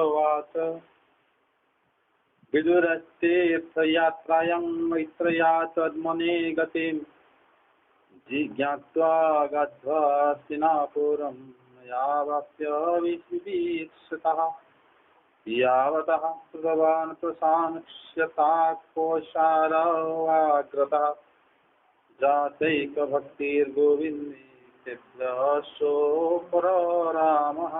उवाच विदुरस्तीर्थयात्रायां मैत्रेया त्वद्मने गतिं जिज्ञात्वा गत्वा हस्तिनापुरं यावाप्य विवीक्षितः यावतः कृतवान् प्रशांस्यताकोशारवाग्रतः जातैकभक्तिर्गोविन्दे सिद्धसोऽपर रामः।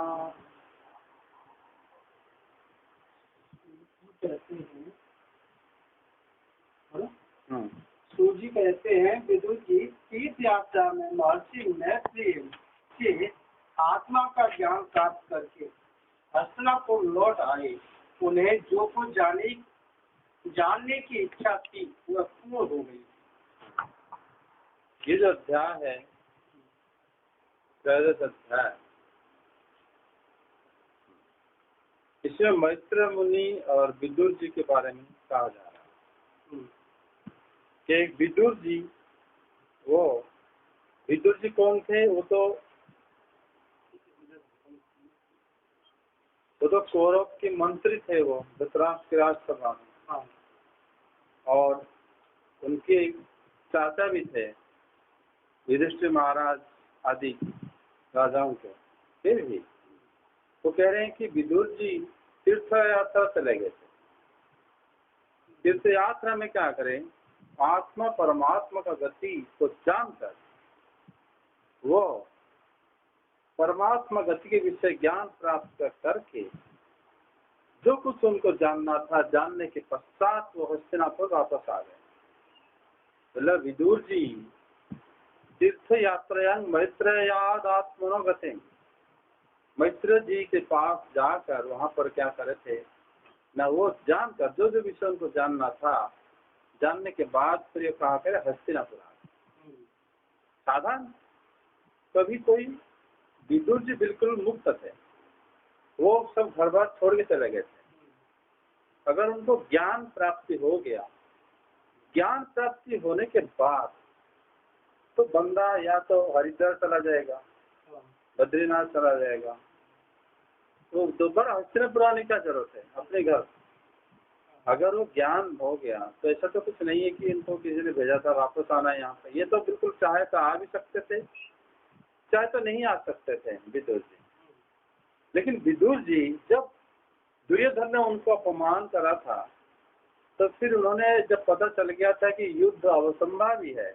सूजी कहते हैं विदुर जी तीर्थ यात्रा में महर्षि मैत्री से आत्मा का ज्ञान प्राप्त करके हस्तिनापुर लौट आए। उन्हें जो कुछ जानने की इच्छा थी वह पूर्ण हो गई। ये जो अध्याय है त्रयोदश अध्याय, इसमें मैत्र मुनि और विदुर जी के बारे में कहा जा रहा है कि एक विदुर जी, विदुर जी कौन थे? वो तो कौरव के मंत्री थे, वो धृतराष्ट्र के राजसभा में, और उनके चाचा भी थे युधिष्ठिर महाराज आदि राजाओं के। फिर भी वो कह रहे हैं कि विदुर जी तीर्थ यात्रा चले गए थे। तीर्थ यात्रा में क्या करें? आत्मा परमात्मा का गति को जानकर वो परमात्मा गति के विषय ज्ञान प्राप्त करके जो कुछ उनको जानना था, जानने के पश्चात वो हस्तिनापुर वापस आ गए। मतलब विदुर जी तीर्थ यात्रायां मैत्रेयाद आत्मनो गते, मैत्र जी के पास जाकर वहां पर क्या करे थे ना, वो जानकर जो जो विषय उनको जानना था, जानने के बाद फिर ये कहा करे हस्तिनापुर आ गए। साधारण कभी कोई विदुर जी बिल्कुल मुक्त थे, वो सब घर बार छोड़ के चले गए थे। अगर उनको ज्ञान प्राप्ति हो गया, ज्ञान प्राप्ति होने के बाद तो बंदा या तो हरिद्वार चला जाएगा, बद्रीनाथ चला जाएगा, तो दोबारा हस्तिनापुर आने क्या जरूरत है अपने घर। अगर वो ज्ञान हो गया तो ऐसा तो कुछ नहीं है कि इनको किसी ने भेजा था वापस आना है यहाँ पे। ये तो बिल्कुल चाहे तो आ भी सकते थे, चाहे तो नहीं आ सकते थे विदुर जी। लेकिन विदुर जी जब दुर्योधन ने उनको अपमान करा था, तो फिर उन्होंने जब पता चल गया था कि युद्ध अवसंभावी है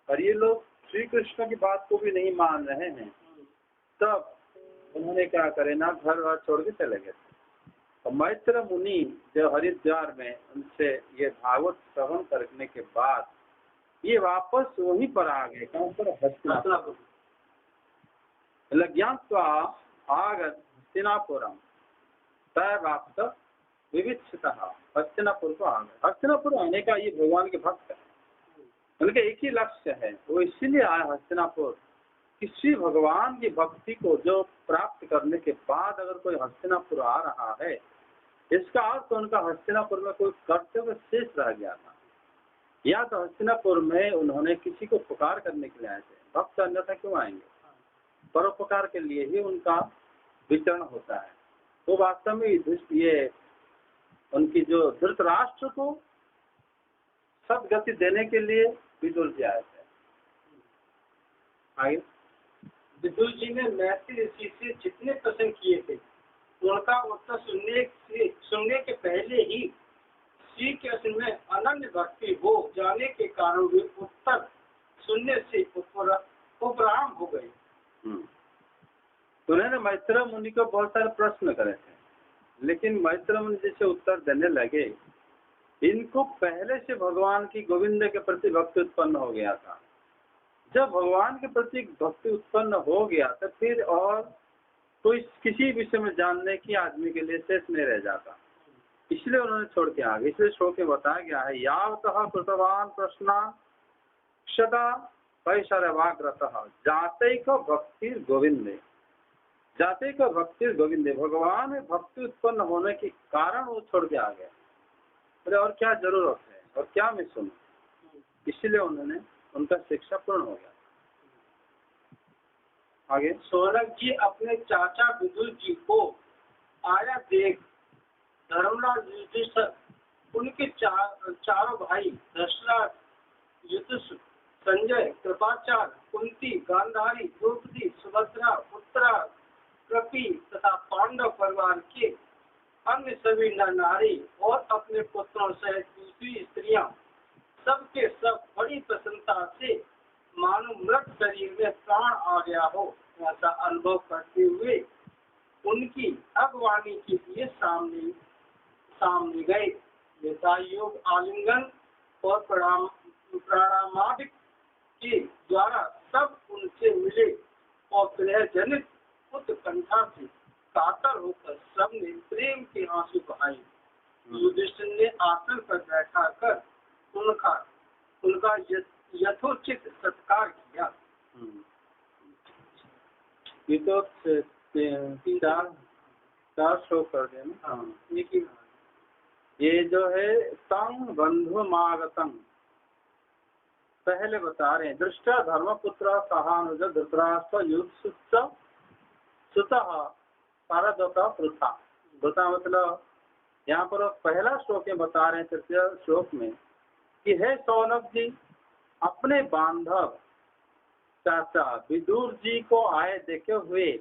और ये लोग श्री कृष्ण की बात को भी नहीं मान रहे हैं, तब उन्होंने क्या करे ना, घर वार छोड़ के चले गए थे। और मैत्र मुनि जो हरिद्वार में उनसे ये भागवत श्रवण करने के बाद ये वापस वहीं पर आ गए। कहाँ पर? हस्तिनापुर। ज्ञात्वा आगत हस्तिनापुरम तैवाप्त विविक्षितः, हस्तिनापुर को आ गए। हस्तिनापुर आने का ये भगवान के भक्त है, उनका एक ही लक्ष्य है, वो इसीलिए आया हस्तिनापुर। किसी भगवान की भक्ति को जो प्राप्त करने के बाद अगर कोई हस्तिनापुर आ रहा है, इसका अर्थ तो उनका हस्तिनापुर में कोई कर्तव्य शेष रह गया था, या तो हस्तिनापुर में उन्होंने किसी को पुकार करने के लिए आए थे। भक्त अन्यथा क्यों आएंगे? परोपकार के लिए ही उनका विचरण होता है। तो वास्तव में ये उनकी जो धृतराष्ट्र को सदगति देने के लिए विदुर जी आए थे। आगे विदुर जी ने मैत्री ऋषि से जितने प्रश्न किए थे उनका उत्तर सुनने के पहले ही श्री कृष्ण में अनन्य भक्ति हो जाने के कारण वे उत्तर सुनने से उपराम हो गए। उन्होंने मैत्र मुनि को बहुत सारे प्रश्न करे थे, लेकिन मैत्र मुनि जैसे उत्तर देने लगे, इनको पहले से भगवान की गोविंद के प्रति भक्ति उत्पन्न हो गया था। जब भगवान के प्रति भक्ति उत्पन्न हो गया तो फिर और कोई किसी विषय में जानने की आदमी के लिए शेष नहीं रह जाता, इसलिए उन्होंने छोड़ के आ गए। इसलिए छोड़ के बताया गया है यावतः कृतवान प्रश्न क्षता पैशरवाग्रतः जातैक भक्ति गोविंदे, जातैक भक्ति गोविंदे, भगवान में भक्ति उत्पन्न होने के कारण वो छोड़ के आ गया। अरे और क्या जरूरत है और क्या मैं सुनूं, इसलिए उन्होंने उनका शिक्षा पूर्ण हो गया। आगे सौनक जी अपने चाचा विदुर जी को आया देख धर्मराज युधिष्ठिर, उनके चारों भाई धृतराष्ट्र, युधिष्ठिर, संजय, कृपाचार्य, कुंती, गांधारी, द्रौपदी, सुभद्रा, उत्तरा, कृपी तथा पांडव परिवार के अन्य सभी नर नारी और अपने पुत्रों सहित दूसरी स्त्रियां सबके सब बड़ी प्रसन्नता से मानो मृत शरीर में प्राण आ गया हो ऐसा अनुभव करते हुए उनकी अगवानी के लिए सामने गए। यथायोग आलिंगन और प्रणामादि के द्वारा सब उनसे मिले और प्रेम जनित उत्कंठा से कातर होकर सबने प्रेम के आंसू बहाए। युधिष्ठिर ने आसन पर बैठा कर उनका यथोचित सत्कार किया। ये तो चार श्लोक कर देना। ये जो है तंग बंधु मागतंग पहले बता रहे हैं। दृष्टा धर्मपुत्र सहानुज धृतराष्ट्र युधिष्ठिर सुतः पारदता पृथा। पृथा मतलब यहाँ पर पहला श्लोक में बता रहे हैं तृतीय श्लोक में कि हे सौनक जी, अपने बांधव चाचा विदुर जी को आए देखे हुए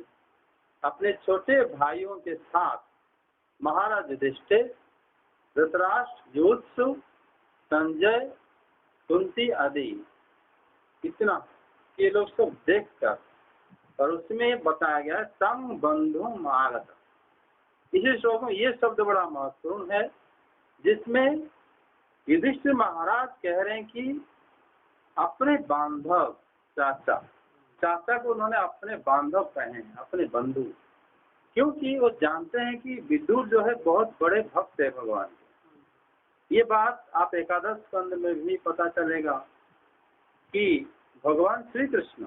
अपने छोटे भाइयों के साथ महाराज युधिष्ठिर, धृतराष्ट्र, युधिष्ठिर, संजय, कुंती आदि इतना ये लोग सब देखकर, और उसमें बताया गया तंग बंधु मागत। इसी श्लोक में ये शब्द बड़ा महत्वपूर्ण है, जिसमें युधिष्ठिर महाराज कह रहे हैं कि अपने बांधव चाचा को उन्होंने अपने बांधव कहे हैं, अपने बंधु, क्योंकि वो जानते हैं कि विदुर जो है बहुत बड़े भक्त है भगवान के। ये बात आप एकादश स्कंद में भी पता चलेगा कि भगवान श्री कृष्ण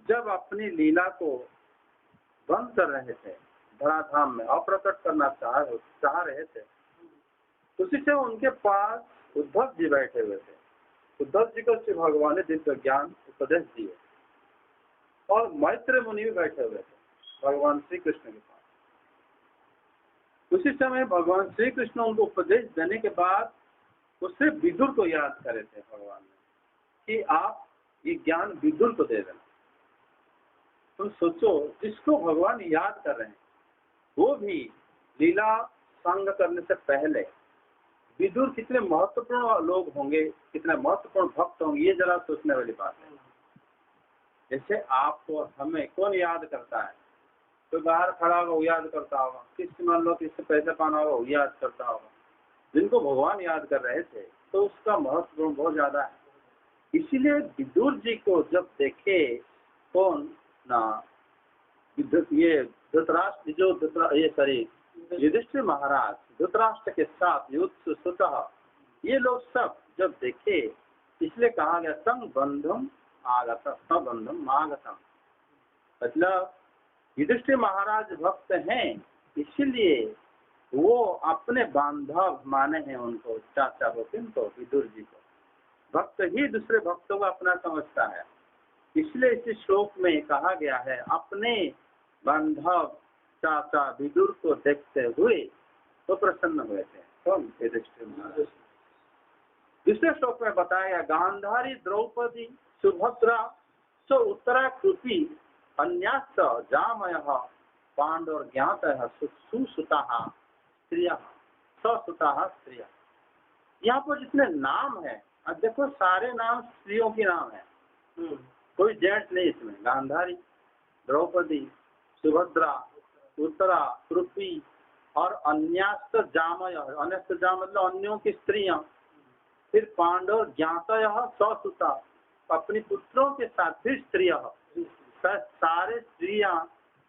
जब अपनी लीला को बंद कर रहे थे, धराधाम में अप्रकट करना चाह रहे थे, उसी से उनके पास उद्धव जी बैठे हुए थे। उद्धव जी को श्री भगवान ने दिव्य ज्ञान उपदेश दिए, और मैत्र मुनि भी बैठे हुए थे भगवान श्री कृष्ण के पास। उसी समय भगवान श्री कृष्ण उनको उपदेश देने के बाद उससे विदुर को याद करे थे भगवान ने कि आप ये ज्ञान विदुर को दे देना। तुम सोचो, जिसको भगवान याद कर रहे हैं वो भी लीला संग करने से पहले विदुर कितने महत्वपूर्ण लोग होंगे, कितने महत्वपूर्ण भक्त होंगे, ये जरा सोचने वाली बात है। जैसे आपको हमें कौन याद करता है? तो बाहर खड़ा होगा वो याद करता होगा, किससे मान लो किससे पैसे पाना होगा वो याद करता होगा। जिनको भगवान याद कर रहे थे तो उसका महत्व बहुत ज्यादा है। इसीलिए विदुर जी को जब देखे कौन ना ये धृतराष्ट्र युधिष्ठिर महाराज धृतराष्ट्र के साथ युद्ध स्वतः ये लोग सब जब देखे, इसलिए कहा गया संग बंधुम आगतम। मतलब युधिष्ठिर महाराज भक्त हैं, इसीलिए वो अपने बांधव माने हैं उनको, चाचा को, किनको, विदुर जी को। भक्त ही दूसरे भक्तों को अपना समझता है, इसलिए इस श्लोक में कहा गया है अपने बांधव चाचा विदुर को देखते हुए तो प्रसन्न हुए थे। कौन? युधिष्ठिर महाराज। दूसरे श्लोक में बताया गया गांधारी, द्रौपदी, सुभद्रा, उत्तरा, कृपी, अन्याश्च जामयः, पांडव ज्ञातयः, सुसुताः स्त्रियः, ससुताः स्त्रियः। यहाँ पर जितने नाम है, अब देखो सारे नाम स्त्रियों के नाम है, कोई जेंट्स नहीं इसमें। गांधारी, द्रौपदी, सुभद्रा, उत्तरा, कृपी और अन्यास्त जामय। अन्यस्त जाम मतलब अन्यों की स्त्रियां। फिर पांडव ज्ञातयः ससुता, अपने पुत्रों के साथ फिर स्त्रियां। सारे स्त्रियां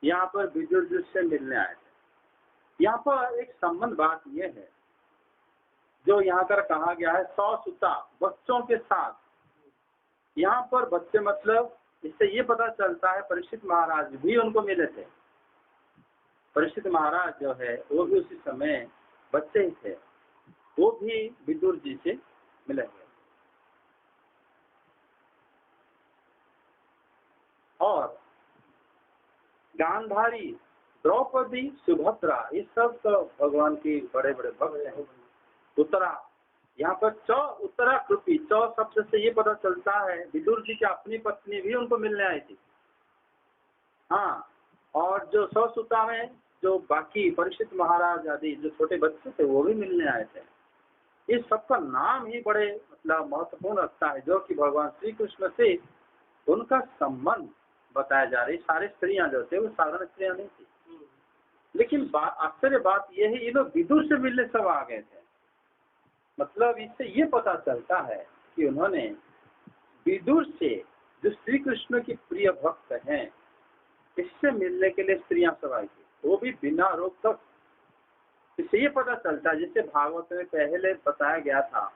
यहाँ पर विदुर जी से मिलने आए थे। यहाँ पर एक संबंध बात यह है जो यहाँ कर कहा गया है ससुता, बच्चों के साथ। यहाँ पर बच्चे मतलब इससे ये पता चलता है परीक्षित महाराज भी उनको मिले थे। परीक्षित महाराज जो है वो भी उसी समय बच्चे ही थे, वो भी विदुर जी से मिले थे। और गांधारी, द्रौपदी, सुभद्रा, ये सब तो भगवान की बड़े बड़े भक्त हैं। उत्तरा, यहाँ पर उत्तरा कृपी, शब्द से ये पता चलता है विदुर जी की अपनी पत्नी भी उनको मिलने आई थी। हाँ, और जो सौसुता में जो बाकी परीक्षित महाराज आदि जो छोटे बच्चे थे वो भी मिलने आए थे। इस सबका नाम ही बड़े मतलब महत्वपूर्ण रखता है, जो कि भगवान श्री कृष्ण से उनका संबंध बताया जा रही। सारी स्त्रियां जो थे वो साधारण स्त्रियां नहीं थी। लेकिन आश्चर्य बात यह है, ये लोग विदुर से मिलने सब आ गए थे। मतलब इससे ये पता चलता है कि उन्होंने विदुर से, जो श्री कृष्ण की प्रिय भक्त हैं, इससे मिलने के लिए स्त्रियां सब आई थी, वो भी बिना रोक टोक। इससे ये पता चलता है, जिससे भागवत में पहले बताया गया था,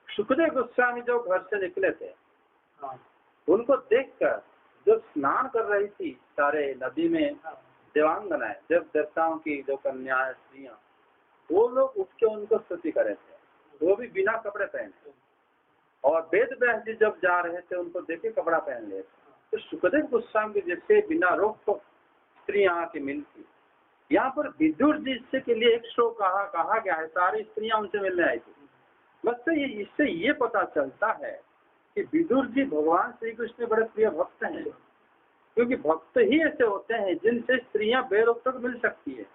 सुखदेव गोस्वामी जो घर से निकले थे, उनको देखकर जो स्नान कर रही थी सारे नदी में देवांगनाएं, जब देवताओं की जो कन्या स्त्रियां, वो लोग उठ के उनको स्तुति करे थे, वो भी बिना कपड़े पहने। और वेद व्यास जी जब जा रहे थे उनको देखे कपड़ा पहन लिए। तो सुखदेव गोस्वामी जैसे बिना रोक टोक स्त्रियां आके मिलती। यहाँ पर विदुर जी से के लिए एक श्लोक कहा गया है, सारी स्त्रियां उनसे मिलने आई थी। बस इससे ये पता चलता है कि विदुर जी भगवान श्री कृष्ण के बड़े प्रिय भक्त हैं, क्योंकि भक्त ही ऐसे होते हैं जिनसे स्त्रियां बेरोक टोक मिल सकती है,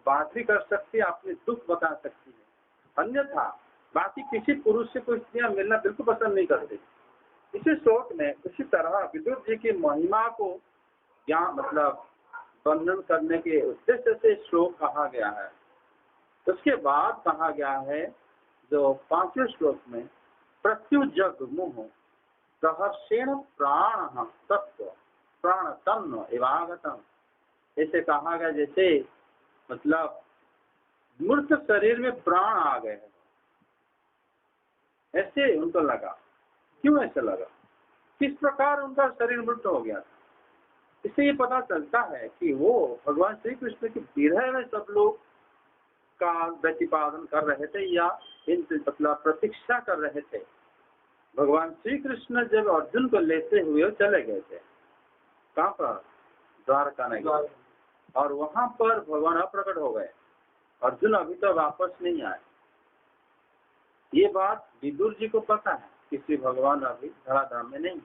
बात भी कर सकती है, अपने दुख बता सकती है। अन्यथा बाकी किसी पुरुष से कोई स्त्रियां मिलना बिल्कुल पसंद नहीं करती। इसी श्लोक में इसी तरह विदुर जी की महिमा को यहाँ मतलब वर्णन करने के उद्देश्य से श्लोक कहा गया है। उसके बाद कहा गया है जो 5वें श्लोक में, प्रत्युजग मुह सहर्षेण प्राण तत्व प्राण तन्व एवागतम। ऐसे कहा गया जैसे मतलब मूर्त शरीर में प्राण आ गए हैं, ऐसे उनको लगा। क्यों ऐसा लगा, किस प्रकार उनका शरीर मृत हो गया था? इससे ये पता चलता है कि वो भगवान श्री कृष्ण की विरह में सब लोग का प्रतिपादन कर रहे थे, या मतलब प्रतीक्षा कर रहे थे। भगवान श्री कृष्ण जब अर्जुन को लेते हुए चले गए थे, कहाँ पर? द्वारका नगरी। और वहां पर भगवान अप्रकट हो गए, अर्जुन अभी तो वापस नहीं आए। ये बात विदुर जी को पता है कि श्री भगवान अभी धराधाम में नहीं,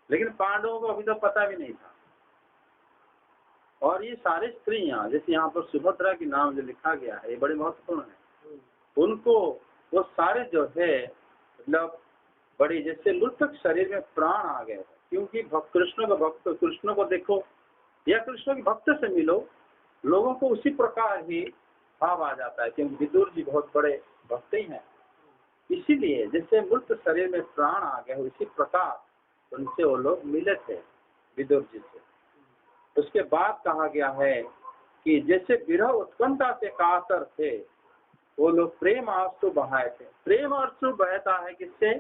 लेकिन पांडवों को अभी तो पता भी नहीं था। और ये सारी स्त्रियां, जैसे यहाँ पर सुभद्रा की नाम जो लिखा गया है, ये बड़े महत्वपूर्ण है। उनको वो सारे जो है मतलब बड़ी जैसे मृतक शरीर में प्राण आ गए, क्योंकि कृष्ण को देखो या कृष्ण के भक्त से मिलो, लोगों को उसी प्रकार ही भाव आ जाता है, क्योंकि विदुर जी बहुत बड़े भक्त ही हैं। इसीलिए जैसे मृत शरीर में प्राण आ गए, उसी प्रकार उनसे वो लोग मिले थे विदुर जी से। उसके बाद कहा गया है कि जैसे विरह उत्कंठा से कातर थे, वो लोग प्रेम आंसू बहाए थे। प्रेम आंसू बहता है किससे?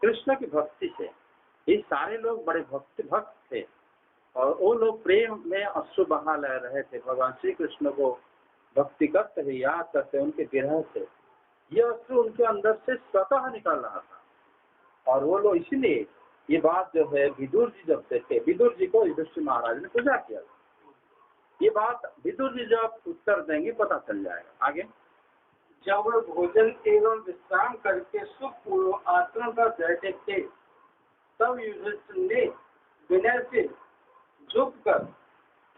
कृष्ण की भक्ति से। ये सारे लोग बड़े भक्त थे, और वो लोग प्रेम में आंसू बहा ले रहे थे, भगवान श्री कृष्ण को भक्ति करते हुए, याद करते उनके विरह से। ये आंसू उनके अंदर से स्वतः निकल रहा था। और वो लोग इसलिए ये बात जो है विदुर जी जब देखे, विदुर जी को युधिष्ठिर महाराज ने पूजा किया। ये बात विदुर जी जब उत्तर देंगे पता चल जाएगा आगे। जब वे भोजन एवं विश्राम करके सुखपूर्व आसन पर बैठे थे, तब युधिष्ठिर ने विनय से झुककर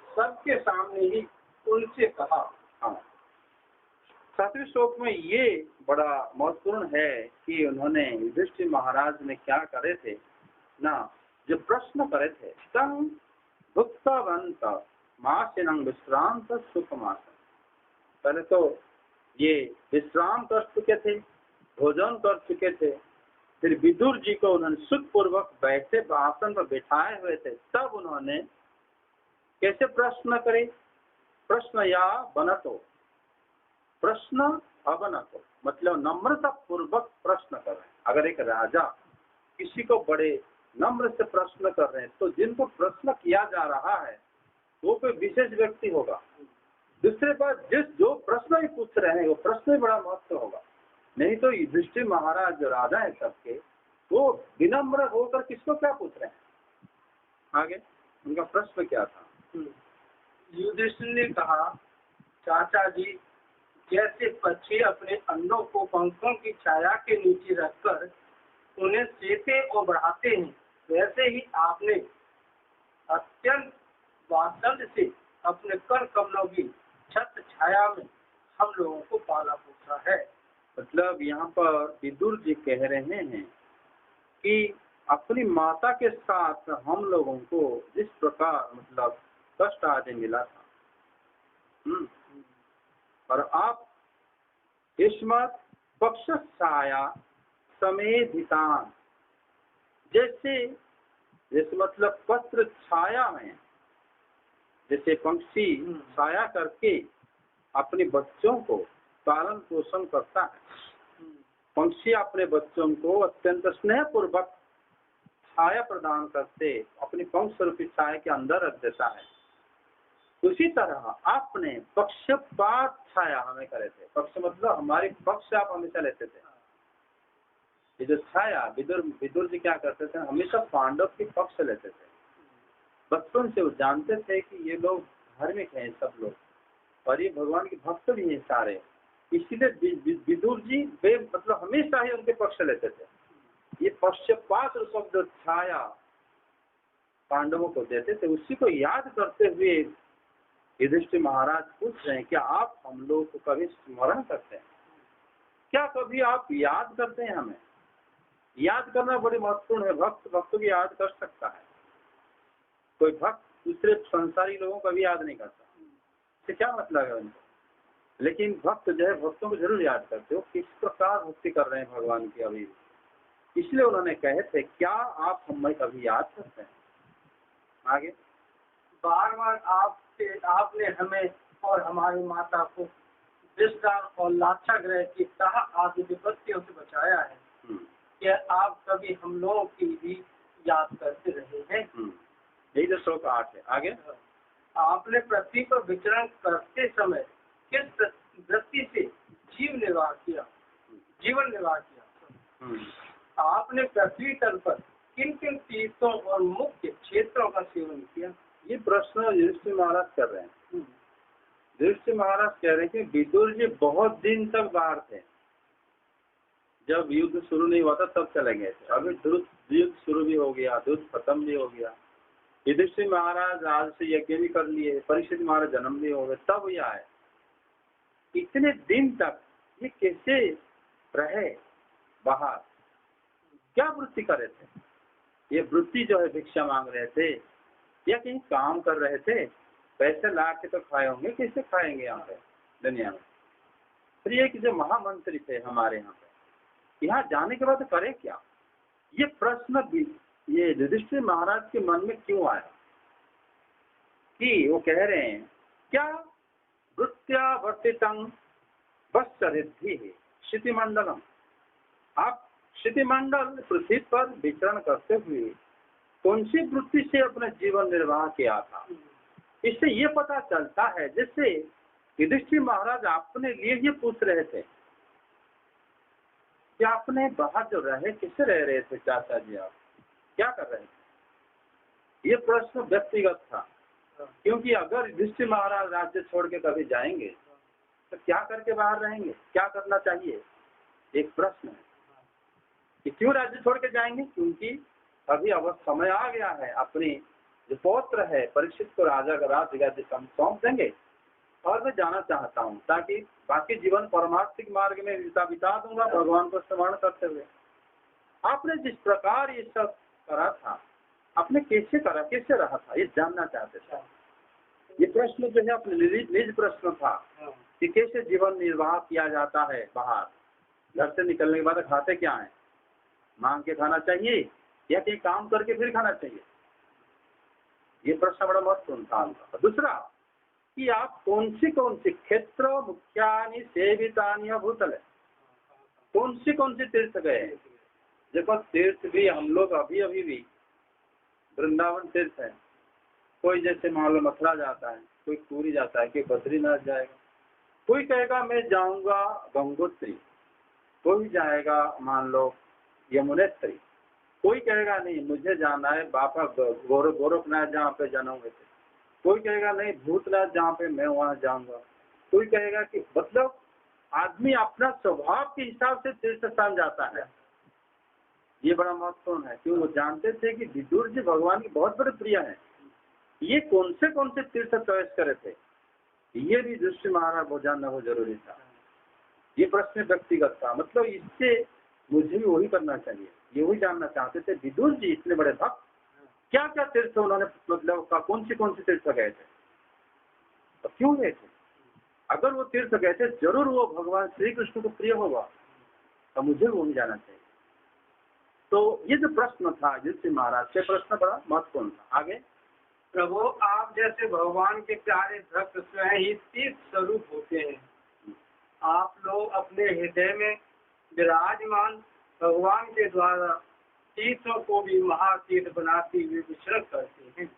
सबके सामने ही उनसे कहा। हाँ, 7वें श्लोक में ये बड़ा महत्वपूर्ण है कि उन्होंने युधिष्ठिर महाराज ने क्या करे थे ना, जो प्रश्न करे थे, तंग भुक्तवंत मासिनं विश्रांत सुखमासन। पहले तो ये विश्राम कर चुके थे, भोजन कर चुके थे, फिर विदुर जी को उन्होंने सुख पूर्वक बैठे आसन पर बैठाए हुए थे, तब उन्होंने कैसे प्रश्न करे? प्रश्न या बनतो, प्रश्न अवनतो, मतलब नम्रता पूर्वक प्रश्न कर रहे हैं। अगर एक राजा किसी को बड़े नम्र से प्रश्न कर रहे हैं, तो जिनको प्रश्न किया जा रहा है वो कोई विशेष व्यक्ति होगा। दूसरे बात, जो प्रश्न ही पूछ रहे हैं वो प्रश्न ही बड़ा महत्व होगा। नहीं तो युधिष्ठिर महाराज जो राजा है सबके, वो विनम्र होकर किसको क्या पूछ रहे हैं? आगे उनका प्रश्न क्या था? युधिष्ठिर ने कहा, चाचा जी, जैसे पक्षी अपने अंडों को पंखों की छाया के नीचे रखकर उन्हें सेते और बढ़ाते हैं, वैसे ही आपने अत्यंत वात्सल्य से अपने कर कमलों की छत्र छाया में हम लोगों को पाला पोसा है। मतलब यहाँ पर विदुर जी कह रहे हैं कि अपनी माता के साथ हम लोगों को जिस प्रकार मतलब कष्ट आदि मिला था, और आप युष्मत् पक्ष छाया समेधितान, जैसे मतलब पत्र छाया में जैसे पंछी छाया करके अपने बच्चों को पालन पोषण करता है, पंछी अपने बच्चों को अत्यंत स्नेह पूर्वक छाया प्रदान करते अपनी पंख रूपी छाया के अंदर रख देता है, उसी तरह आपने पक्षपात छाया हमें करे थे। पक्ष मतलब हमारे पक्ष आप हमेशा लेते थे। ये जो छाया विदुर जी क्या करते थे, हमेशा पांडव के पक्ष लेते थे। बचपन से वो जानते थे कि ये लोग धार्मिक हैं सब लोग, और ये भगवान के भक्त भी हैं सारे, इसीलिए विदुर जी वे मतलब हमेशा ही उनके पक्ष लेते थे। ये पक्षपात शब्द छाया पांडवों को देते थे, उसी को याद करते हुए युधिष्ठिर महाराज पूछ रहे हैं, क्या आप हम लोग को कभी स्मरण करते हैं? क्या कभी आप याद करते हैं? हमें याद करना बड़ी महत्वपूर्ण है। भक्त भी याद कर सकता है, कोई भक्त दूसरे संसारी लोगों को भी याद नहीं करता, इससे क्या मतलब है उनको? लेकिन भक्त जो है भक्तों को जरूर याद करते हो, किस प्रकार भक्ति कर रहे हैं भगवान की अभी। इसलिए उन्होंने कहे थे, क्या आप हमें कभी याद करते हैं? आगे बार बार आपने हमें और हमारी माता को विस्तार और लाक्षागृह की तह आदि विपत्तियों से बचाया है। क्या आप कभी हम लोगों की भी याद करते रहे हैं? यही तो श्लोक 8 है। आगे आपने पृथ्वी पर विचरण करते समय किस वृत्ति से जीवन निर्वाह किया? आपने पृथ्वी तल पर किन किन तीर्थों और मुख्य क्षेत्रों का सेवन किया? ये प्रश्न युधिष्ठिर महाराज कर रहे हैं। युधिष्ठिर महाराज कह रहे हैं कि विदुर जी बहुत दिन तक बाहर थे, जब युद्ध शुरू नहीं हुआ था तब चले गए थे। अभी युद्ध शुरू भी हो गया, युद्ध खत्म भी हो गया, युधिष्ठिर महाराज आज से यज्ञ भी कर लिए, परीक्षित महाराज जन्म भी हो गए, तब ये आए। इतने दिन तक ये कैसे रहे बाहर? क्या वृत्ति कर रहे थे? ये वृत्ति जो है भिक्षा मांग रहे थे या कहीं काम कर रहे थे? पैसे ला के तो खाए होंगे, कैसे खाएंगे यहाँ पे दुनिया में? फिर ये कि जो महामंत्री थे हमारे यहाँ पे, यहाँ जाने के बाद करे क्या? ये प्रश्न भी ये युधिष्ठिर महाराज के मन में क्यों आया कि वो कह रहे हैं, क्या वृत्त्या वर्तितं वत्सरिद्धि क्षितिमंडलम, आप क्षितिमंडल पृथ्वी पर विचरण करते हुए कौन सी वृत्ति से अपना जीवन निर्वाह किया था? इससे ये पता चलता है, जैसे युधिष्ठिर महाराज अपने लिए ये पूछ रहे थे कि आपने बाहर जो रहे किससे रह रहे थे चाचा जी, आप क्या कर रहे थे? ये प्रश्न व्यक्तिगत था, क्योंकि अगर युधिष्ठिर महाराज राज्य छोड़ के कभी जाएंगे तो क्या करके बाहर रहेंगे, क्या करना चाहिए? एक प्रश्न है कि क्यों राज्य छोड़ के जाएंगे? क्योंकि अभी अब समय आ गया है, अपनी जो पौत्र है परीक्षित को राजा का राज्य सौंप देंगे और मैं जाना चाहता हूँ, ताकि बाकी जीवन परमार्थिक मार्ग में बिता दूंगा भगवान को स्मरण करते हुए। आपने जिस प्रकार ये सब करा था, आपने कैसे करा, कैसे रहा था, ये जानना चाहते थे। ये प्रश्न जो है अपने निज प्रश्न था कि कैसे जीवन निर्वाह किया जाता है बाहर। घर से निकलने के बाद खाते क्या है? मांग के खाना चाहिए या कहीं काम करके फिर खाना चाहिए? ये प्रश्न बड़ा महत्वपूर्ण था। दूसरा कि आप कौन सी क्षेत्र मुख्यानि सेवितानि भूतले, कौन सी तीर्थ गए? देखो तीर्थ भी हम लोग अभी भी वृंदावन तीर्थ है, कोई जैसे मान लो मथुरा जाता है, कोई पूरी जाता है, कोई बद्रीनाथ जाएगा, कोई कहेगा मैं जाऊंगा गंगोत्री, कोई जाएगा मान लो यमुनेत्री, कोई कहेगा नहीं मुझे जाना है बाबा गोरखनाथ जहाँ पे जन्म हुए थे। कोई कहेगा नहीं भूतनाथ जहाँ पे मैं वहां जाऊंगा, कोई कहेगा कि मतलब आदमी अपना स्वभाव के हिसाब से तीर्थ स्थान जाता है। ये बड़ा महत्वपूर्ण है, क्यों वो जानते थे कि विदुर जी भगवान की बहुत बड़े प्रिय हैं। ये कौन से तीर्थ चॉइस करे थे, ये भी युधिष्ठिर महाराज को जानना बहुत जरूरी था। ये प्रश्न व्यक्तिगत था, मतलब इससे मुझे भी वही करना चाहिए, ये वही जानना चाहते थे विदुर जी इतने बड़े भक्त, क्या क्या तीर्थ उन्होंने मतलब कौन से तीर्थ गए थे और क्यों गए थे। अगर वो तीर्थ गए थे जरूर वो भगवान श्री कृष्ण को प्रिय होगा, तो मुझे वो भी जाना चाहिए। तो ये जो प्रश्न था युधिष्ठिर महाराज से, प्रश्न बड़ा महत्वपूर्ण था। आगे, प्रभु आप जैसे भगवान के प्यारे भक्त स्वयं ही तीर्थ स्वरूप होते हैं। आप लोग अपने हृदय में विराजमान भगवान के द्वारा तीर्थों को भी महातीर्थ बनाते हुए विचरण करते हैं।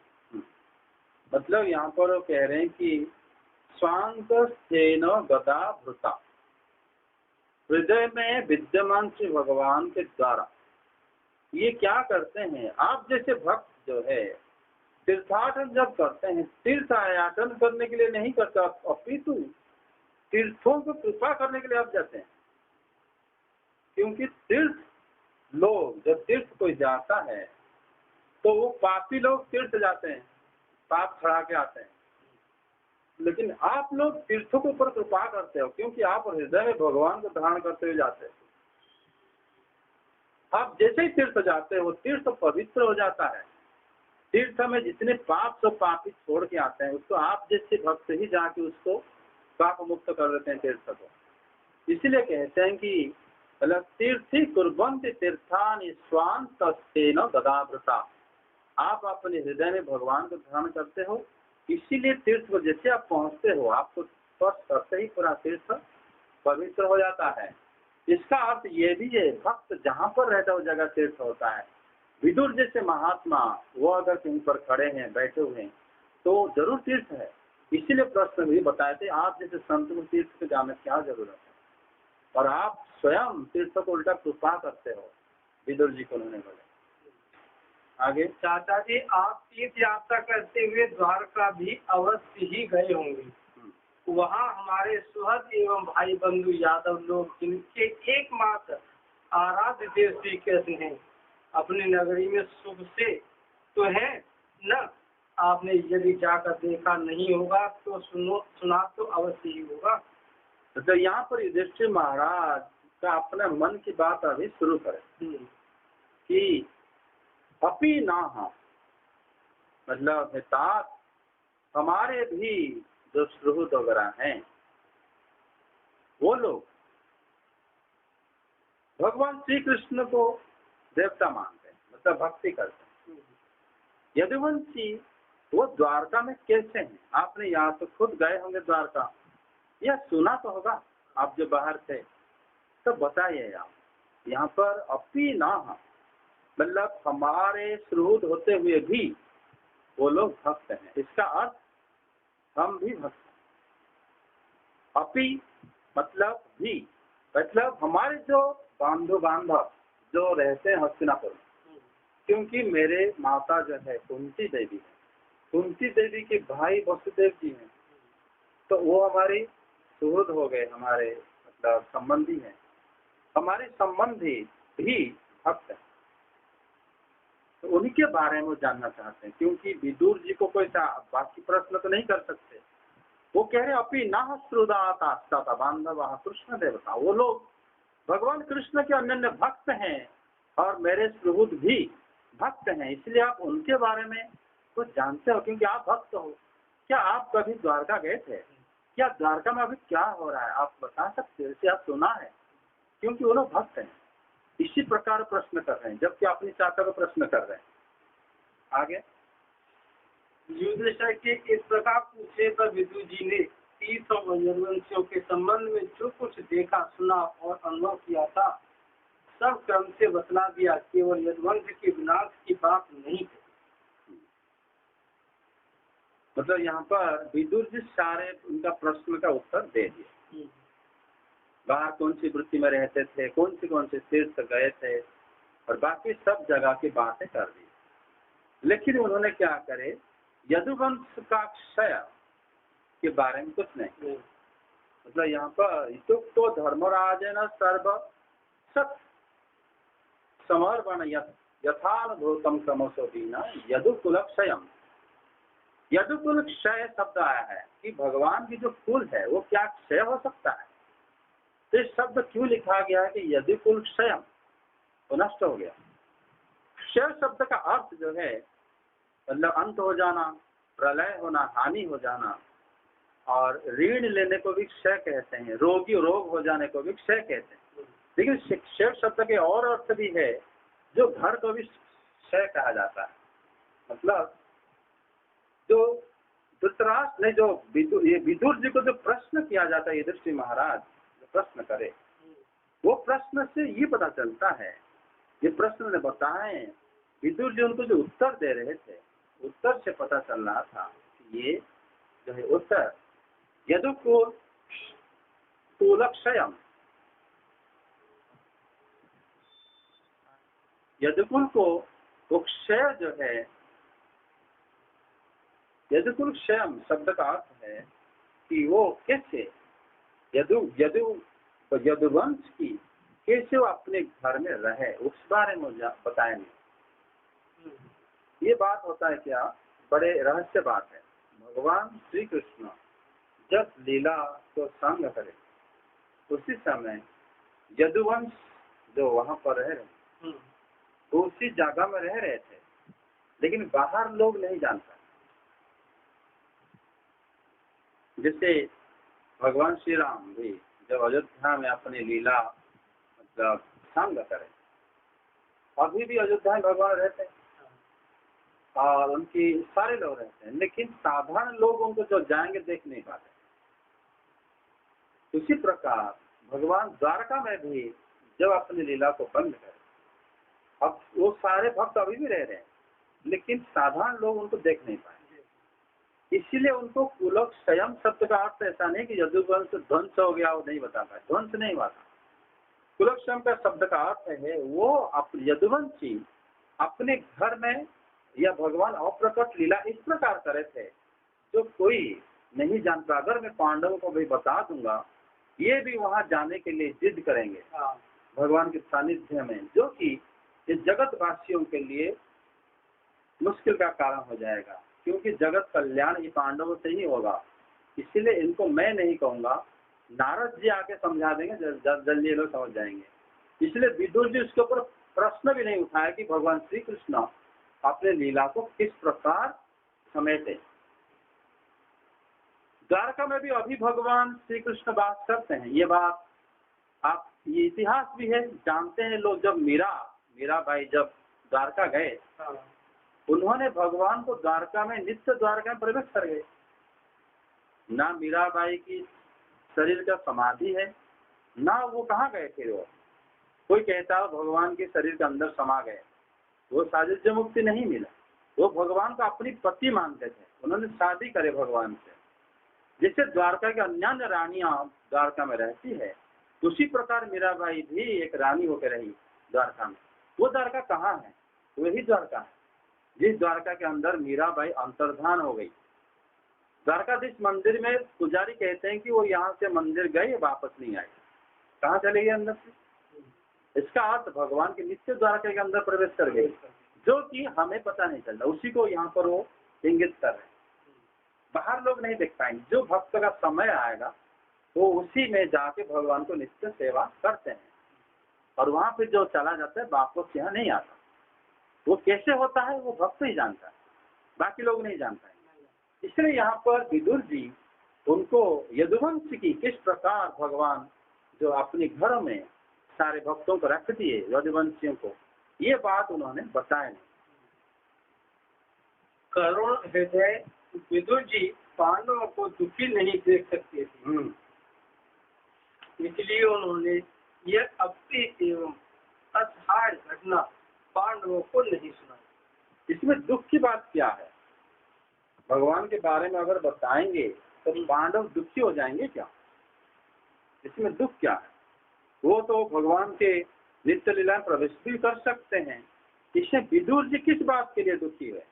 मतलब यहाँ पर वो कह रहे हैं कि स्वांत सेन गदा भृता, हृदय में विद्यमान श्री भगवान के द्वारा ये क्या करते हैं, आप जैसे भक्त जो है तीर्थाटन जब करते हैं, तीर्थ आयाटन करने के लिए नहीं करते, अपितु तीर्थों को कृपा करने के लिए आप जाते हैं। क्योंकि तीर्थ लोग जब तीर्थ कोई जाता है तो वो पापी लोग तीर्थ जाते हैं, पाप छड़ा के आते हैं, लेकिन आप लोग तीर्थों के ऊपर कृपा करते हो क्योंकि आप हृदय में भगवान को धारण करते हुए जाते हैं। आप जैसे ही तीर्थ जाते हो तीर्थ पवित्र हो जाता है। तीर्थ में जितने पाप सब पापी छोड़ के आते हैं उसको आप जैसे भक्त ही जाके उसको पाप मुक्त कर देते हैं तीर्थ को। इसीलिए कहते हैं कि मतलब तीर्थी कुर्बन्ति तीर्थानि स्वांतस्तेन गदावृता, आप अपने हृदय में भगवान को धारण करते हो, इसीलिए तीर्थ को जैसे आप पहुंचते हो आपको स्पर्श करते ही पूरा तीर्थ पवित्र हो जाता है। इसका अर्थ ये भी है भक्त जहाँ पर रहता है वो जगह तीर्थ होता है। विदुर जैसे महात्मा वो अगर कहीं पर खड़े हैं बैठे हुए हैं तो जरूर तीर्थ है। इसीलिए प्रश्न भी बताए थे आप जैसे संत को तीर्थ पे जाने की क्या जरूरत है, और आप स्वयं तीर्थ को उल्टा कृपा करते हो, विदुर जी को उन्होंने बोले। आगे, चाचा जी आप तीर्थ यात्रा करते हुए द्वारका भी अवश्य ही गए होंगे। वहाँ हमारे सुहृद एवं भाई बंधु यादव लोग जिनके एकमात्र आराध्य देव श्री कृष्ण हैं, अपनी नगरी में सुख से तो है न। आपने यदि जाकर देखा नहीं होगा तो सुना तो अवश्य ही होगा। तो यहाँ पर युधिष्ठिर महाराज का अपने मन की बात अभी शुरू करें कि अपी ना हम, मतलब हमारे भी जो सुहृद वगैरह हैं वो लोग भगवान श्री कृष्ण को देवता मानते हैं, मतलब भक्ति करते हैं। यदुवंशी वो द्वारका में कैसे हैं, आपने यहाँ तो खुद गए होंगे द्वारका, या सुना तो होगा आप जो बाहर थे, तो बताइए आप यहाँ पर अपी ना हम, मतलब हमारे सुहृद होते हुए भी वो लोग भक्त हैं। इसका अर्थ हम भी भक्त हैं। अपी मतलब भी, मतलब हमारे जो बांधव जो रहते हैं हस्तिनापुर में, क्योंकि मेरे माता जो है कुंती देवी है, कुंती देवी के भाई वसुदेव जी हैं, तो वो हमारी सुहृद हो गए, हमारे मतलब संबंधी हैं। हमारे संबंधी भी भक्त हैं, तो उनके बारे में जानना चाहते हैं। क्योंकि विदुर जी को कोई बाकी प्रश्न तो नहीं कर सकते, वो कह रहे अपी न श्रुदाता बांधव कृष्ण देवता, वो लोग भगवान कृष्ण के अनन्य भक्त हैं और मेरे सुहृद भी भक्त हैं, इसलिए आप उनके बारे में कुछ जानते हो क्योंकि आप भक्त हो। क्या आप कभी द्वारका गए थे, क्या द्वारका में अभी क्या हो रहा है आप बता सकते हो, इसे आप सुना है, क्योंकि वो लोग भक्त हैं। इसी प्रकार प्रश्न कर रहे हैं जबकि अपनी चाचा को प्रश्न कर रहे हैं। आगे, युधिष्ठिर के इस प्रकार पूछने पर विदुर जी ने तीर्थों और यदुवंशियों के संबंध में जो कुछ देखा सुना और अनुभव किया था सब क्रम से बतला दिया, केवल यदुवंश के विनाश की बात नहीं थी। मतलब यहाँ पर विदुर जी सारे उनका प्रश्न का उत्तर दे दिए। बाहर कौन सी वृत्ति में रहते थे, कौन से तीर्थ गए थे, और बाकी सब जगह की बातें कर दी। लेकिन उन्होंने क्या करे, यदुवंश का क्षय के बारे में कुछ नहीं। मतलब यहाँ पर इत्युक्तो धर्मराजेन सर्व सत समर्पण यथानुभूतम क्रमशो दीना यदुकुल क्षयम। यदुकुल क्षय शब्द आया है कि भगवान की जो कुल है वो क्या क्षय हो सकता है। तो इस शब्द क्यों लिखा गया है कि यदुकुल क्षयम, तो नष्ट हो गया। क्षय शब्द का अर्थ जो है मतलब अंत हो जाना, प्रलय होना, हानि हो जाना, और ऋण लेने को भी क्षय कहते हैं, रोग हो जाने को भी क्षय कहते हैं। लेकिन क्षय शब्द के और अर्थ भी है, जो घर को भी क्षय कहा जाता है। मतलब जो धृतराष्ट्र ने जो विदुर जी को जो प्रश्न किया जाता है, युधिष्ठिर महाराज जो प्रश्न करे, वो प्रश्न से ये पता चलता है, ये प्रश्न ने बताए, विदुर जी उनको जो उत्तर दे रहे थे, उत्तर से पता चल रहा था कि ये जो है उत्तर यदुकुल कुलक्षयम, यदुकुल को वो क्षय जो है, यदुकुल क्षयम शब्द का अर्थ है कि वो कैसे यदुवंश की कैसे वो अपने घर में रहे, उस बारे में बताया नहीं। ये बात होता है क्या, बड़े रहस्य बात है। भगवान श्री कृष्ण जब लीला को संग करे, उसी समय यदुवंश जो वहां पर रह रहे, वो उसी जगह में रह रहे थे, लेकिन बाहर लोग नहीं जानता। जैसे भगवान श्री राम भी जब अयोध्या में अपनी लीला मतलब संग करे, अभी भी अयोध्या में भगवान रहते हैं और उनकी सारे लोग रहते हैं, लेकिन साधारण लोग उनको जो जाएंगे देख नहीं पाते। उसी प्रकार भगवान द्वारका में भी जब अपनी लीला को बंद करे, अब वो सारे भक्त अभी भी रह रहे हैं, लेकिन साधारण लोग उनको देख नहीं पाएंगे। इसीलिए उनको कुलक्षयम शब्द का अर्थ ऐसा नहीं कि यदुवंश ध्वंस हो गया, वो नहीं बता पाए, ध्वंस नहीं हुआ था। कुलक्षयम का शब्द का अर्थ है वो यदुवंशी अपने घर में या भगवान अप्रकट लीला इस प्रकार करे थे जो कोई नहीं जानता। अगर मैं पांडवों को भी बता दूंगा, ये भी वहां जाने के लिए जिद करेंगे भगवान के सानिध्य में, जो कि इस जगत वासियों के लिए मुश्किल का कारण हो जाएगा, क्योंकि जगत कल्याण ये पांडवों से ही होगा। इसीलिए इनको मैं नहीं कहूंगा, नारद जी आके समझा देंगे, जल्दी लोग समझ जाएंगे। इसलिए विदुर जी उसके ऊपर प्रश्न भी नहीं उठाया कि भगवान श्री कृष्ण अपने लीला को किस प्रकार समेटे। द्वारका में भी अभी भगवान श्री कृष्ण वास करते हैं, ये बात आप ये इतिहास भी है, जानते हैं लोग। जब मीरा भाई जब द्वारका गए, उन्होंने भगवान को द्वारका में नित्य द्वारका में प्रवेश कर गए। ना मीराबाई की शरीर का समाधि है, ना वो कहाँ गए फिर। वो कोई कहता है भगवान के शरीर के अंदर समा गए, वो साजिद्य मुक्ति नहीं मिला। वो भगवान को अपनी पति मानते थे, उन्होंने शादी करे भगवान से। जैसे द्वारका की अन्य रानियां द्वारका में रहती है, उसी प्रकार मीराबाई भी एक रानी होकर रही द्वारका में। वो द्वारका कहाँ है, वही द्वारका है जिस द्वारका के अंदर मीराबाई अंतर्धान हो गई। द्वारकाधीश मंदिर में पुजारी कहते हैं कि वो यहाँ से मंदिर गए, वापस नहीं आए, कहाँ चले गए अंदर से। इसका अर्थ भगवान के नित्य द्वारका के अंदर प्रवेश कर गए, जो कि हमें पता नहीं चलता। उसी को यहाँ पर वो इंगित कर रहे हैं, बाहर लोग नहीं देख पाएंगे। जो भक्त का समय आएगा वो उसी में जाके भगवान को नित्य सेवा करते हैं, और वहां पे जो चला जाता है वापस यहाँ नहीं आता। वो कैसे होता है वो भक्त ही जानता है, बाकी लोग नहीं जानता है। इसलिए यहाँ पर विदुर जी उनको यदुवंश की किस प्रकार भगवान जो अपने घर में सारे भक्तों को रख दिए, यदुवंशियों को, ये बात उन्होंने बताया नहीं। करुण हृदय विदुर जी पांडवों को दुखी नहीं देख सकते थे, इसलिए उन्होंने यह अप्रिय एवं असहाय घटना पांडवों को नहीं सुनाई। इसमें दुख की बात क्या है? भगवान के बारे में अगर बताएंगे तो पांडव दुखी हो जाएंगे क्या? इसमें दुख क्या है? वो तो भगवान के नित्य लीला में प्रवेश भी कर सकते हैं। इसमें विदुर जी किस बात के लिए दुखी है?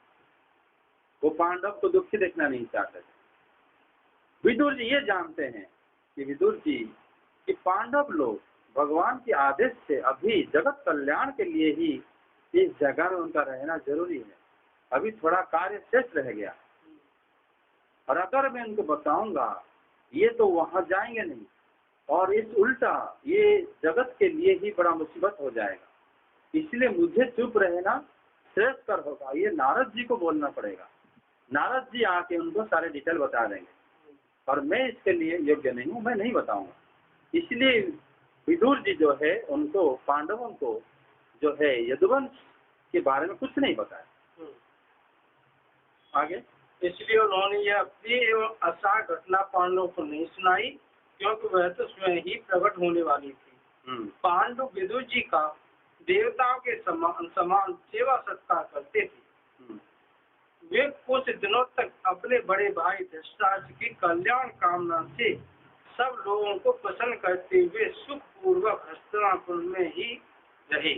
वो पांडव को दुखी देखना नहीं चाहते थे। विदुर जी ये जानते हैं कि विदुर जी कि पांडव लोग भगवान के आदेश से अभी जगत कल्याण के लिए ही इस जगह में उनका रहना जरूरी है। अभी थोड़ा कार्य शेष रह गया और अगर मैं उनको बताऊंगा ये तो वहां जाएंगे नहीं और इस उल्टा ये जगत के लिए ही बड़ा मुसीबत हो जाएगा, इसलिए मुझे चुप रहना श्रेष्ठकर होगा। ये नारद जी को बोलना पड़ेगा। नारद जी आके उनको सारे डिटेल बता देंगे और मैं इसके लिए योग्य नहीं हूँ, मैं नहीं बताऊंगा। इसलिए विदुर जी जो है उनको पांडवों को जो है यदुवंश के बारे में कुछ नहीं बताया। आगे इसलिए उन्होंने यह अप्रिय एवं असार घटना पांडवों को नहीं सुनाई, क्योंकि वह तो स्वयं ही प्रकट होने वाली थी। पांडव विदुर जी का देवताओं के समान सेवा सत्कार करते थे। वे कुछ दिनों तक अपने बड़े भाई धृतराष्ट्र की कल्याण कामना से सब लोगों को प्रसन्न करते हुए सुख पूर्वक हस्तिनापुर में ही रहे।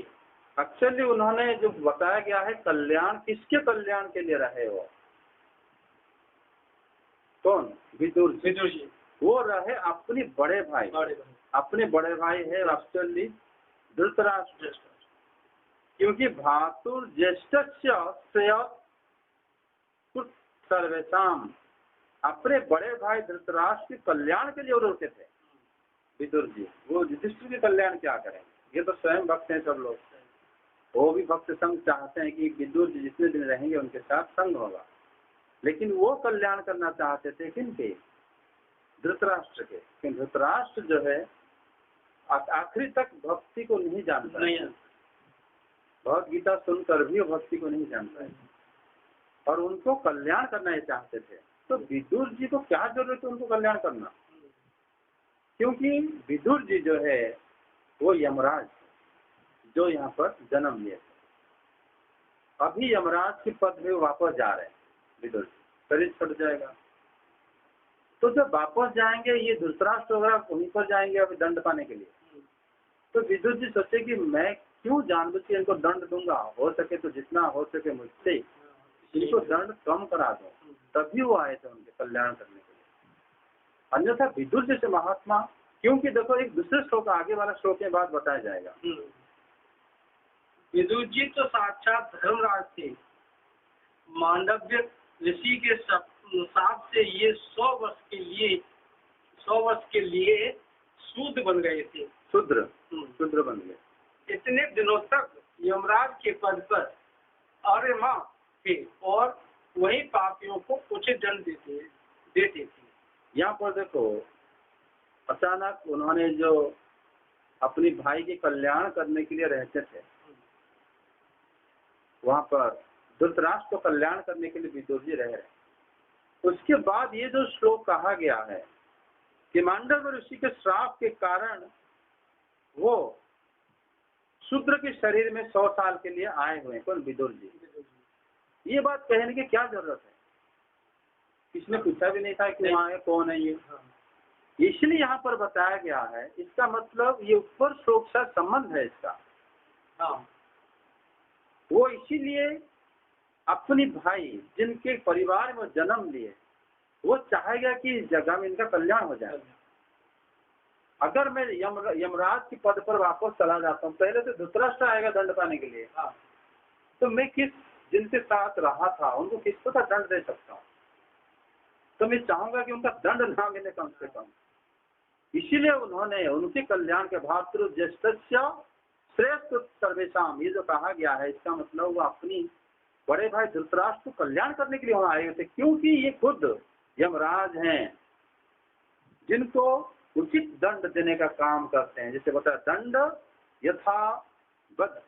एक्चुअली उन्होंने जो बताया गया है कल्याण, किसके कल्याण के लिए रहे वो? कौन? विदुर जी। वो रहे अपने बड़े भाई। अपने बड़े भाई है एक्चुअली धृतराष्ट्र, क्योंकि भातुर ज्येष्ठ सर्वेशम, अपने बड़े भाई धृतराष्ट्र के कल्याण के लिए वो रोके थे विदुर जी। वो युधिष्ठिर के कल्याण क्या करेंगे? ये तो स्वयं भक्त हैं सब लोग, वो भी भक्त संग चाहते हैं कि विदुर जी जितने दिन रहेंगे उनके साथ संग होगा, लेकिन वो कल्याण करना चाहते थे किनके? धृतराष्ट्र के। लेकिन धृतराष्ट्र जो है आखिरी तक भक्ति को नहीं जानता, भगवद गीता सुनकर भी वो भक्ति को नहीं जानता है और उनको कल्याण करना ही चाहते थे। तो विदुर जी को क्या जरूरत है उनको कल्याण करना? क्योंकि विदुर जी जो है वो यमराज जो यहाँ पर जन्म लिए थे, अभी यमराज के पद में वापस जा रहे हैं विदुर जी, शरीर छूट जाएगा। तो जब वापस जाएंगे ये धृतराष्ट्र वगैरह वहीं पर जाएंगे अभी दंड पाने के लिए, तो विदुर जी सोचे कि मैं क्यों जानबूझ के इनको दंड दूंगा, हो सके तो जितना हो सके मुझसे इनको दंड कम करा दो। तभी वो आए थे उनके कल्याण करने के लिए। अन्यथा विदुर जैसे महात्मा, क्योंकि देखो एक दूसरे श्लोक आगे वाला श्लोक में बात बताया जाएगा। विदुर जी तो साक्षात धर्मराज थे। मांडव्य ऋषि के साथ से ये 100 वर्ष के लिए शूद्र बन गए थे। शूद्र बन गए। इतने दिनों तक यमराज के पद पर आर्यमा थे और वही पापियों को उचित दंड देते थे। यहाँ पर देखो अचानक उन्होंने जो अपने भाई के कल्याण करने के लिए रहते थे, वहाँ पर धृतराष्ट्र को कल्याण करने के लिए विदुर जी रह रहे। उसके बाद ये जो श्लोक कहा गया है कि मांडव ऋषि के श्राप के कारण वो शूद्र के शरीर में 100 साल के लिए आए हुए। कौन? विदुर जी। ये बात कहने की क्या जरूरत है? किसने पूछा भी नहीं था कि वहाँ है कौन है ये। इसलिए यहाँ पर बताया गया है। इसका मतलब ये ऊपर श्लोक से संबंध है इसका। वो इसीलिए अपनी भाई जिनके परिवार में जन्म लिए, वो चाहेगा कि इस जगह में इनका कल्याण हो जाए। अगर मैं यमराज के पद पर वापस चला जाता हूँ, पहले तो धृतराष्ट्र आएगा दंड पाने के लिए, तो मैं किस जिनके साथ रहा था उनको किस प्रकार दंड दे सकता हूँ? तो मैं चाहूंगा कि उनका दंड ना मिले कम से कम। इसीलिए उन्होंने उनके कल्याण के भातृ ज्येष्ठ श्रेष्ठ सर्वेशम, ये जो कहा गया है इसका मतलब वो अपनी बड़े भाई धृतराष्ट्र को कल्याण करने के लिए वहां आए थे, क्योंकि ये खुद यमराज हैं जिनको उचित दंड देने का काम करते हैं। जैसे बताया दंड यथावत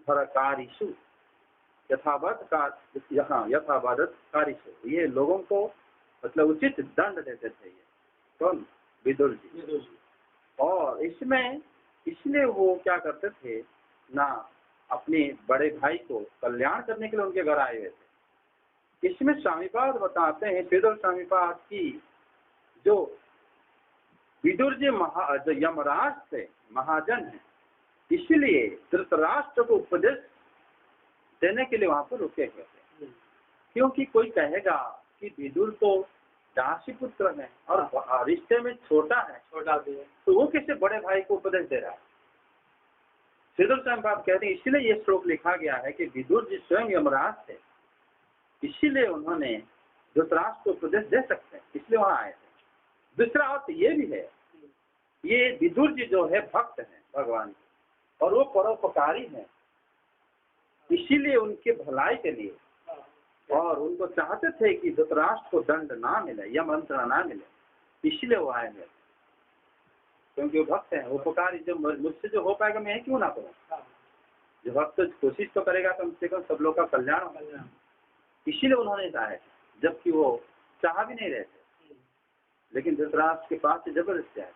भरकारिषु, यथावत कारिषु, ये लोगों को मतलब उचित दंड देते थे। ये कौन? विदुर जी। और इसमें इसलिए वो क्या करते थे ना, अपने बड़े भाई को कल्याण करने के लिए उनके घर आए हुए थे। इसमें स्वामीपाद बताते हैं, श्रीधर स्वामीपाद की जो विदुर जी जो यमराज थे, महाजन है, इसलिए धृतराष्ट्र को उपदेश देने के लिए वहां पर रुके हुए थे। क्योंकि कोई कहेगा कि विदुर तो दासी पुत्र है और रिश्ते में छोटा है, छोटा भी है, तो वो कैसे बड़े भाई को उपदेश दे रहा है? श्रीधर स्वामी बाप कहते हैं इसीलिए ये श्लोक लिखा गया है कि विदुर जी स्वयं यमराज थे, इसीलिए उन्होंने धृतराष्ट्र को उपदेश दे सकते हैं, इसलिए वहां आए थे। दूसरा अर्थ ये भी है, ये विदुर जी जो है भक्त हैं भगवान के और वो परोपकारी हैं, इसीलिए उनके भलाई के लिए और उनको चाहते थे कि धृतराष्ट्र को दंड ना मिले, यम मंत्रणा ना मिले, इसीलिए वो आए हैं, क्योंकि वो भक्त हैं। उपकारी जो मुझसे जो हो पाएगा मैं क्यों ना करूँ, जो भक्त कोशिश तो करेगा कम से कम सब लोग का कल्याण हो, इसीलिए उन्होंने आए, जबकि वो चाह भी नहीं रहे थे, लेकिन धृतराष्ट्र के पास से जबरदस्ती आए।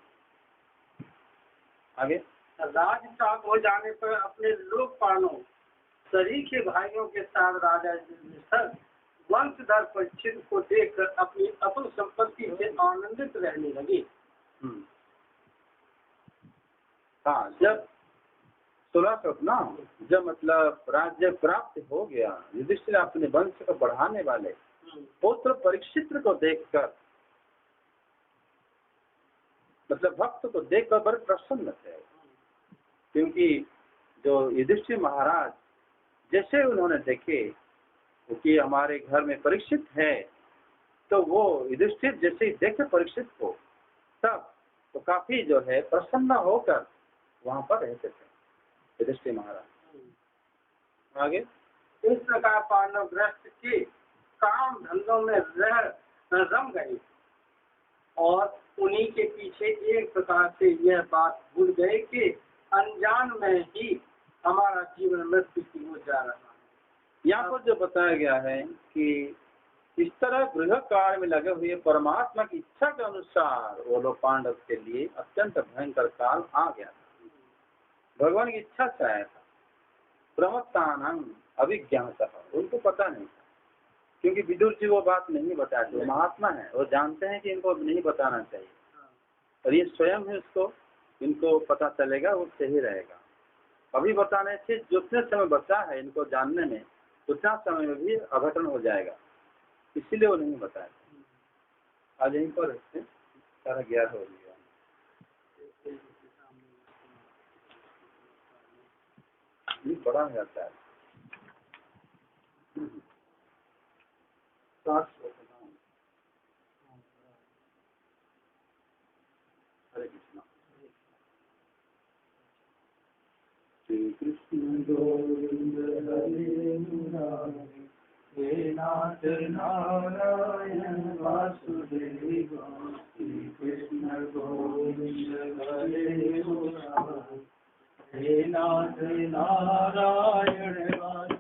आगे राज प्राप्त हो जाने पर अपने लोकपालों शरीर के भाइयों के साथ राजा वंशधर परीक्षित को देखकर अपनी अतुल संपत्ति से आनंदित रहने लगे। हाँ, जब 1600 जब मतलब राज्य प्राप्त हो गया, युधिष्ठिर अपने वंश को बढ़ाने वाले पुत्र परीक्षित को देखकर, मतलब भक्त को देखकर बड़े प्रसन्न थे, क्योंकि जो युधिष्ठिर महाराज जैसे उन्होंने देखे कि हमारे घर में परीक्षित है, तो वो युधिष्ठिर जैसे ही देखे परीक्षित को, तब तो काफी जो है प्रसन्न होकर वहां पर रहते थे युधिष्ठिर महाराज। आगे इस प्रकार पांडव ग्रस्त के काम धंधों में रम गए और उन्हीं के पीछे एक प्रकार से यह बात भूल गए कि अनजान में ही हमारा जीवन मृत्यु की ओर जा रहा है। यहाँ पर जो बताया गया है कि इस तरह गृह कार्य में लगे हुए परमात्मा की इच्छा के अनुसार वो लोग पांडव के लिए अत्यंत भयंकर काल आ गया था। भगवान की इच्छा से आया था। प्रमत्तानां अभिज्ञातः, उनको पता नहीं था, क्योंकि विदुर जी वो बात नहीं बताते, वो महात्मा है, वो जानते हैं कि इनको नहीं बताना चाहिए, और ये स्वयं ही उसको इनको पता चलेगा, वो सही रहेगा। अभी बताने से जितने समय बचा है इनको जानने में, उतना समय में भी अघटन हो जाएगा, इसीलिए वो नहीं बताया। आज यहीं पर 11:30 हो गया। बड़ा हो जाता है। हरे कृष्णा। श्री कृष्ण गोविंद हरे मुरारी, हे नाथ नारायण वासुदेव, श्री कृष्ण गोविंद हरे मुरारी, हे नाथ नारायण वासुदेव,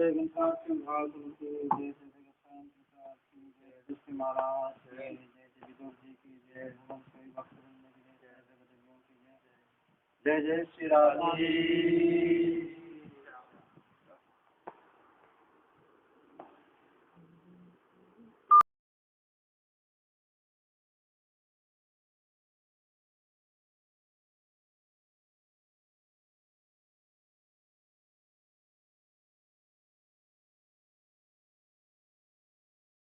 जय गणपत सिंह जय जय महाराज जय जय विदुर जी की जय भक्त की जय जय जय श्री राम जी।